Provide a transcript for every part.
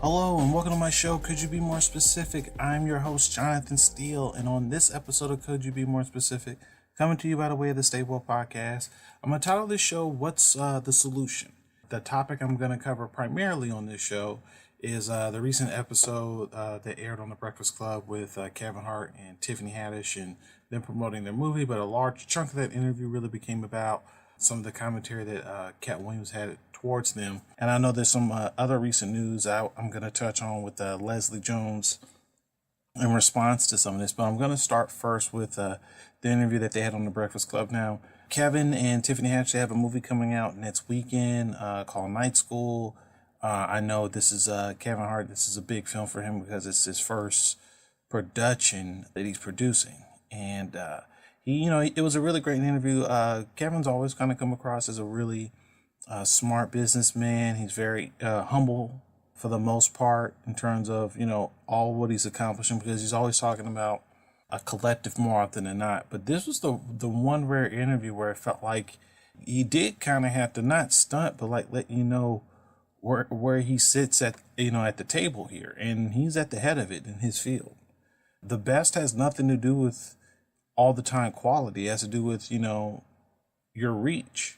Hello and welcome to my show, Could You Be More Specific? I'm your host, Jonathan Steele, and on this episode of Could You Be More Specific, coming to you by the way of the Stable Podcast, I'm going to title this show, What's the Solution? The topic I'm going to cover primarily on this show is the recent episode that aired on The Breakfast Club with Kevin Hart and Tiffany Haddish and them promoting their movie, but a large chunk of that interview really became about some of the commentary that Katt Williams had towards them. And I know there's some other recent news I'm going to touch on with Leslie Jones in response to some of this, but I'm going to start first with the interview that they had on The Breakfast Club. Now, Kevin and Tiffany Haddish have a movie coming out next weekend called Night School. I know this is Kevin Hart. This is a big film for him because it's his first production that he's producing. And it was a really great interview. Kevin's always kind of come across as a really smart businessman. He's very humble for the most part in terms of, all what he's accomplishing, because he's always talking about a collective more often than not. But this was the one rare interview where it felt like he did kind of have to not stunt, but like let you know where he sits at, at the table here. And he's at the head of it in his field. The best has nothing to do with all the time quality. It has to do with, your reach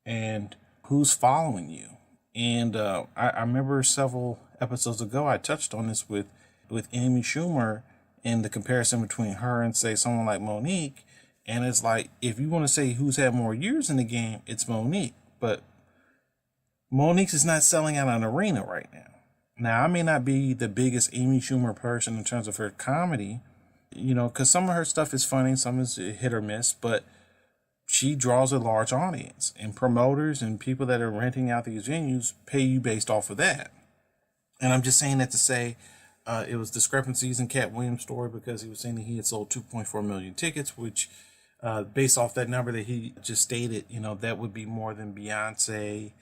and who's following you. And I remember several episodes ago, I touched on this with Amy Schumer and the comparison between her and, say, someone like Monique. And it's like, if you want to say who's had more years in the game, it's Monique. But Monique is not selling out an arena right now. Now, I may not be the biggest Amy Schumer person in terms of her comedy, because some of her stuff is funny, some is hit or miss, but she draws a large audience, and promoters and people that are renting out these venues pay you based off of that. And I'm just saying that to say it was discrepancies in Katt Williams' story, because he was saying that he had sold 2.4 million tickets, which based off that number that he just stated, that would be more than Beyonce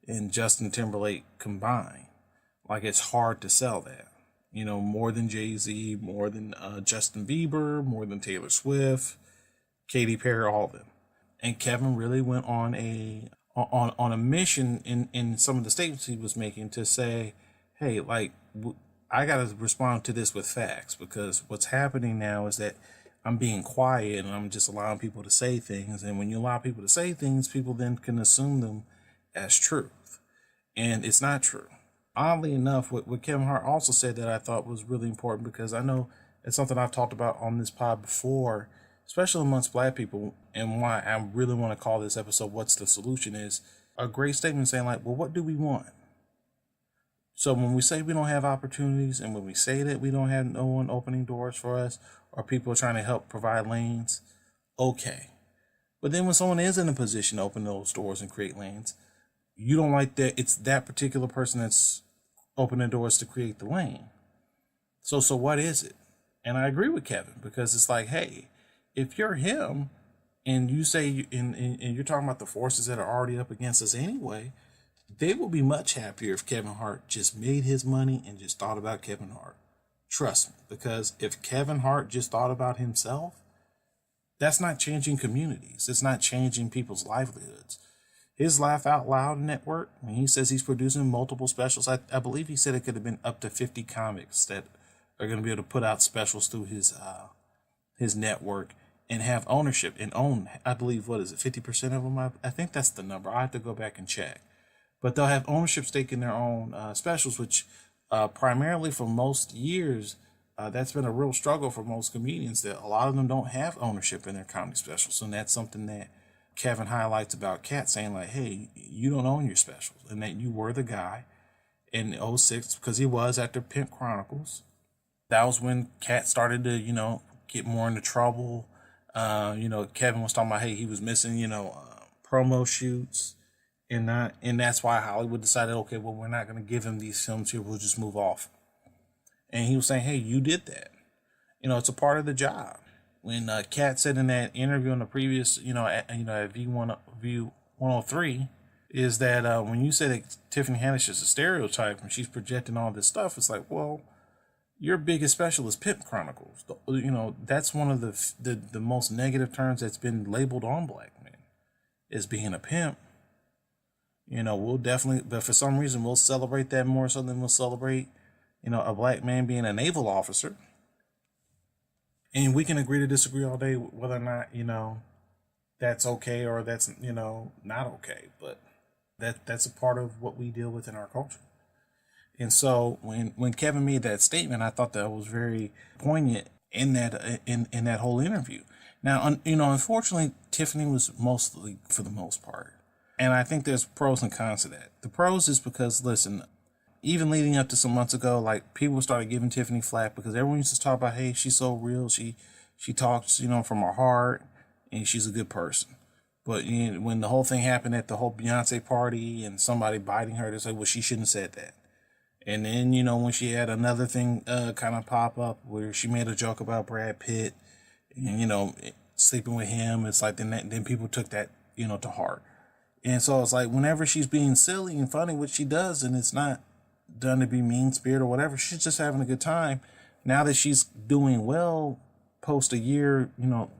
and Justin Timberlake combined. Like, it's hard to sell that. More than Jay-Z, more than Justin Bieber, more than Taylor Swift, Katy Perry, all of them. And Kevin really went on a mission in some of the statements he was making to say, hey, I got to respond to this with facts, because what's happening now is that I'm being quiet and I'm just allowing people to say things. And when you allow people to say things, people then can assume them as truth. And it's not true. Oddly enough, what Kevin Hart also said that I thought was really important, because I know it's something I've talked about on this pod before, especially amongst Black people, and why I really want to call this episode What's the Solution, is a great statement saying, like, well, what do we want? So when we say we don't have opportunities, and when we say that we don't have no one opening doors for us, or people trying to help provide lanes, okay. But then when someone is in a position to open those doors and create lanes, you don't like that it's that particular person that's opening doors to create the lane. So what is it? And I agree with Kevin, because it's like, hey, if you're him and you say, and you're talking about the forces that are already up against us anyway, they will be much happier if Kevin Hart just made his money and just thought about Kevin Hart. Trust me, because if Kevin Hart just thought about himself, that's not changing communities. It's not changing people's livelihoods. His Laugh Out Loud network, when he says he's producing multiple specials, I believe he said it could have been up to 50 comics that are going to be able to put out specials through his network and have ownership and own, I believe, 50% of them? I think that's the number. I have to go back and check. But they'll have ownership stake in their own specials, which primarily for most years, that's been a real struggle for most comedians, that a lot of them don't have ownership in their comedy specials. And that's something that Kevin highlights about Katt, saying like, hey, you don't own your specials, and that you were the guy in '06, because he was after Pimp Chronicles. That was when Katt started to, get more into trouble. Kevin was talking about, hey, he was missing, promo shoots and that's why Hollywood decided, okay, well, we're not going to give him these films here. We'll just move off. And he was saying, hey, you did that. It's a part of the job. When Katt said in that interview on the previous, at V103, is that when you say that Tiffany Haddish is a stereotype and she's projecting all this stuff, it's like, well, your biggest special is Pimp Chronicles. That's one of the most negative terms that's been labeled on Black men, is being a pimp. We'll definitely, but for some reason, we'll celebrate that more so than we'll celebrate, a black man being a naval officer. And we can agree to disagree all day whether or not, that's okay or that's, not okay. But that's a part of what we deal with in our culture. And so when Kevin made that statement, I thought that was very poignant in that whole interview. Now, unfortunately, Tiffany was mostly, for the most part. And I think there's pros and cons to that. The pros is because, listen, even leading up to some months ago, like, people started giving Tiffany flack because everyone used to talk about, hey, she's so real. She talks, from her heart, and she's a good person. But when the whole thing happened at the whole Beyonce party and somebody biting her, they say, well, she shouldn't have said that. And then, when she had another thing kind of pop up where she made a joke about Brad Pitt and, sleeping with him, it's like then people took that, to heart. And so it's like whenever she's being silly and funny, which she does, and it's not done to be mean-spirited or whatever, she's just having a good time. Now that she's doing well, post a year,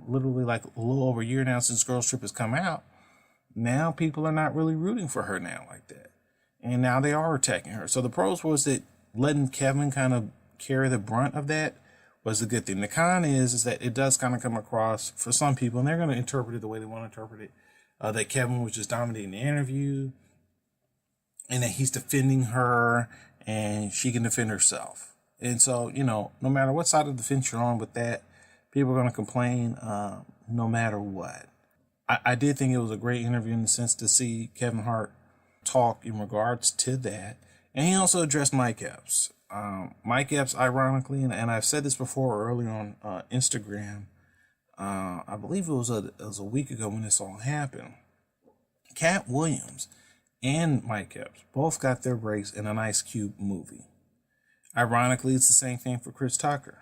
literally like a little over a year now since Girls Trip has come out, now people are not really rooting for her now like that. And now they are attacking her. So the pros was that letting Kevin kind of carry the brunt of that was a good thing. The con is that it does kind of come across for some people, and they're going to interpret it the way they want to interpret it, that Kevin was just dominating the interview and that he's defending her and she can defend herself. And so, no matter what side of the fence you're on with that, people are going to complain no matter what. I did think it was a great interview in the sense to see Kevin Hart talk in regards to that. And he also addressed Mike Epps. Mike Epps, ironically, and I've said this before earlier on Instagram, I believe it was a week ago when this all happened. Katt Williams and Mike Epps both got their breaks in an Ice Cube movie. Ironically, it's the same thing for Chris Tucker.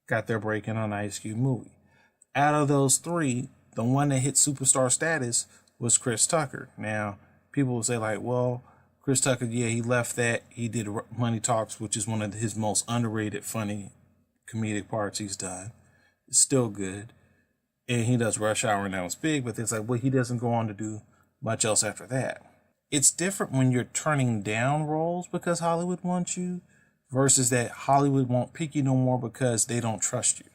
Got their break in an Ice Cube movie. Out of those three, the one that hit superstar status was Chris Tucker. Now, people will say like, well, Chris Tucker, yeah, he left that. He did Money Talks, which is one of his most underrated, funny, comedic parts he's done. It's still good. And he does Rush Hour, and that was big, but it's like, well, he doesn't go on to do much else after that. It's different when you're turning down roles because Hollywood wants you versus that Hollywood won't pick you no more because they don't trust you.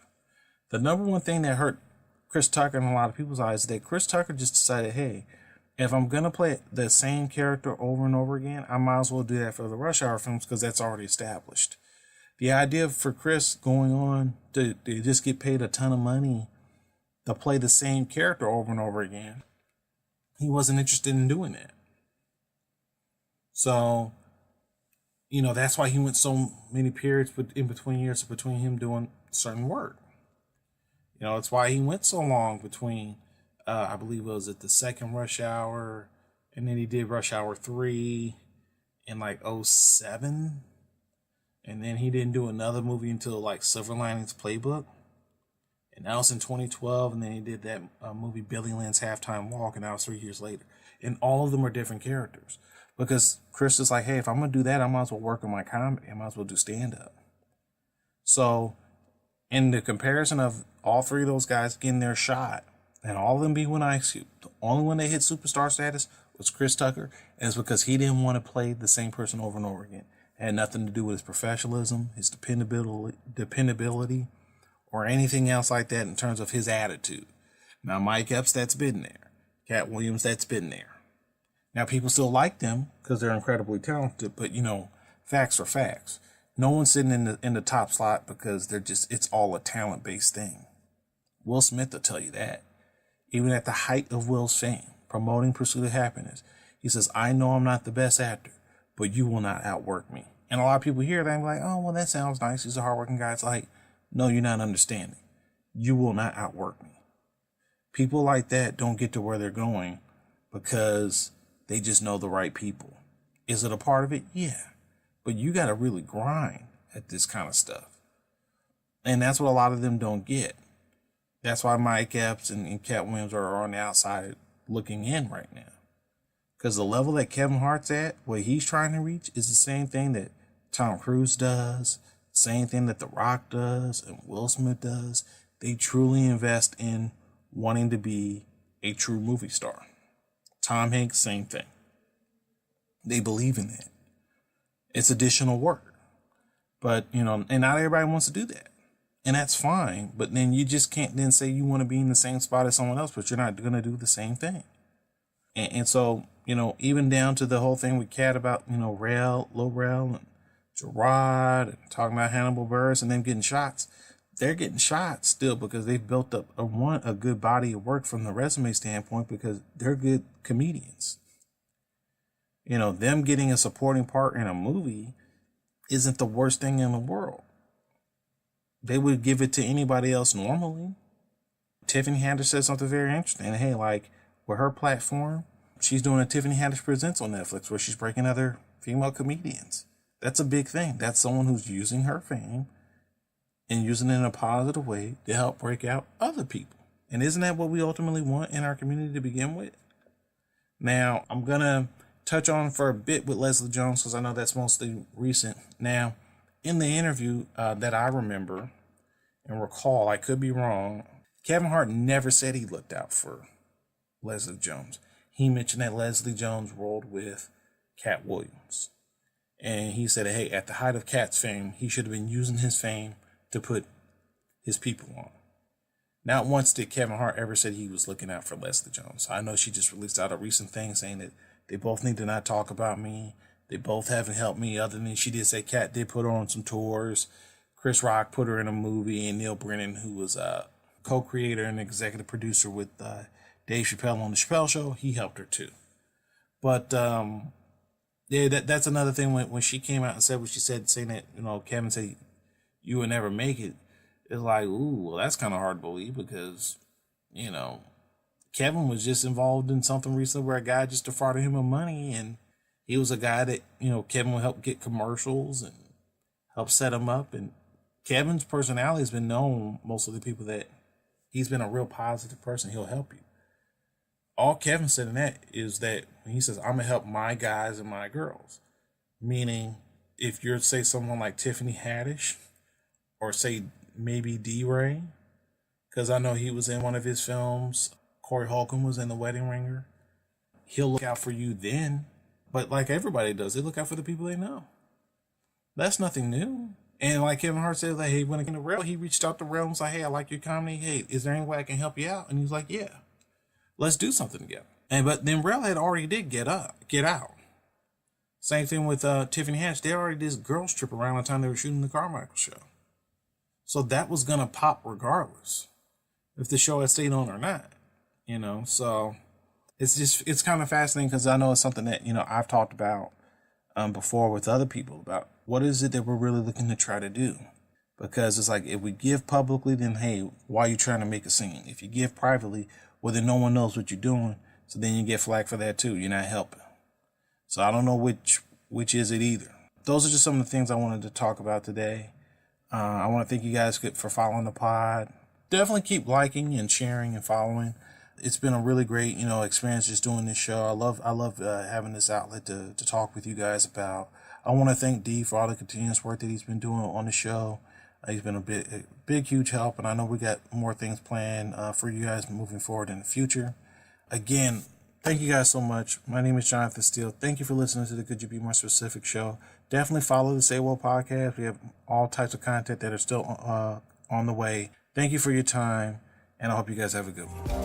The number one thing that hurt Chris Tucker in a lot of people's eyes is that Chris Tucker just decided, hey, if I'm going to play the same character over and over again, I might as well do that for the Rush Hour films because that's already established. The idea for Chris going on to just get paid a ton of money to play the same character over and over again, he wasn't interested in doing that. So, that's why he went so many periods in between years between him doing certain work. It's why he went so long between, I believe it was at the second Rush Hour, and then he did Rush Hour 3 in like 2007. And then he didn't do another movie until like Silver Linings Playbook. And that was in 2012. And then he did that movie Billy Lynn's Halftime Walk, and that was 3 years later. And all of them are different characters. Because Chris is like, hey, if I'm going to do that, I might as well work on my comedy. I might as well do stand-up. So, in the comparison of all three of those guys getting their shot, and all of them being with Ice Cube, the only one that hit superstar status was Chris Tucker. And it's because he didn't want to play the same person over and over again. It had nothing to do with his professionalism, his dependability, or anything else like that in terms of his attitude. Now, Mike Epps, that's been there. Katt Williams, that's been there. Now, people still like them because they're incredibly talented, but, facts are facts. No one's sitting in the top slot because it's all a talent-based thing. Will Smith will tell you that. Even at the height of Will's fame, promoting Pursuit of Happiness, he says, I know I'm not the best actor, but you will not outwork me. And a lot of people hear that and be like, oh, well, that sounds nice. He's a hardworking guy. It's like, no, you're not understanding. You will not outwork me. People like that don't get to where they're going because they just know the right people. Is it a part of it? Yeah. But you got to really grind at this kind of stuff. And that's what a lot of them don't get. That's why Mike Epps and Katt Williams are on the outside looking in right now. Because the level that Kevin Hart's at, what he's trying to reach, is the same thing that Tom Cruise does, same thing that The Rock does, and Will Smith does. They truly invest in wanting to be a true movie star. Tom Hanks, same thing. They believe in that. It's additional work. But, you know, and not everybody wants to do that. And that's fine. But then you just can't then say you want to be in the same spot as someone else, but you're not going to do the same thing. And so, you know, even down to the whole thing with Katt about, you know, Lil Rel and Gerard and talking about Hannibal Buress and them getting shots. They're getting shots still because they've built up a good body of work from the resume standpoint because they're good comedians. You know, them getting a supporting part in a movie isn't the worst thing in the world. They would give it to anybody else normally. Tiffany Haddish said something very interesting. Hey, like, with her platform, she's doing a Tiffany Haddish Presents on Netflix where she's breaking other female comedians. That's a big thing. That's someone who's using her fame and using it in a positive way to help break out other people. And isn't that what we ultimately want in our community to begin with? Now, I'm going to touch on for a bit with Leslie Jones because I know that's mostly recent. Now, in the interview that I remember and recall, I could be wrong, Kevin Hart never said he looked out for Leslie Jones. He mentioned that Leslie Jones rolled with Katt Williams. And he said, hey, at the height of Katt's fame, he should have been using his fame to put his people on. Not once did Kevin Hart ever say he was looking out for Leslie Jones. I know she just released out a recent thing saying that they both need to not talk about me. They both haven't helped me, other than she did say Katt did put her on some tours. Chris Rock put her in a movie, and Neil Brennan, who was a co-creator and executive producer with Dave Chappelle on The Chappelle Show, he helped her too. But yeah, that's another thing when she came out and said what she said, saying that, you know, Kevin said you would never make it. It's like, ooh, well, that's kind of hard to believe because, you know, Kevin was just involved in something recently where a guy just defrauded him of money, and he was a guy that, you know, Kevin would help get commercials and help set him up. And Kevin's personality has been known, most of the people, that he's been a real positive person. He'll help you. All Kevin said in that is that he says, I'm going to help my guys and my girls. Meaning, if you're, say, someone like Tiffany Haddish, or say maybe D-Ray, because I know he was in one of his films, Corey Holcomb was in The Wedding Ringer, he'll look out for you then. But like everybody does, they look out for the people they know. That's nothing new. And like Kevin Hart said, like, hey, when it came to Rel, he reached out to Rel and was like, hey, I like your comedy. Hey, is there any way I can help you out? And he was like, yeah, let's do something together. And but then Rel had already did Get Out. Same thing with Tiffany Haddish. They already did this girls trip around the time they were shooting the Carmichael show. So that was gonna pop regardless if the show had stayed on or not. You know, so it's kind of fascinating because I know it's something that, you know, I've talked about before with other people about what is it that we're really looking to try to do. Because it's like, if we give publicly, then hey, why are you trying to make a scene? If you give privately, well, then no one knows what you're doing, so then you get flagged for that too. You're not helping. So I don't know which is it either. Those are just some of the things I wanted to talk about today. I want to thank you guys for following the pod. Definitely keep liking and sharing and following. It's been a really great, you know, experience just doing this show. I love having this outlet to talk with you guys about. I want to thank D for all the continuous work that he's been doing on the show. He's been a big, huge help, and I know we got more things planned for you guys moving forward in the future. Again, thank you guys so much. My name is Jonathan Steele. Thank you for listening to the Could You Be More Specific show. Definitely follow the Say Well podcast. We have all types of content that are still on the way. Thank you for your time, and I hope you guys have a good one.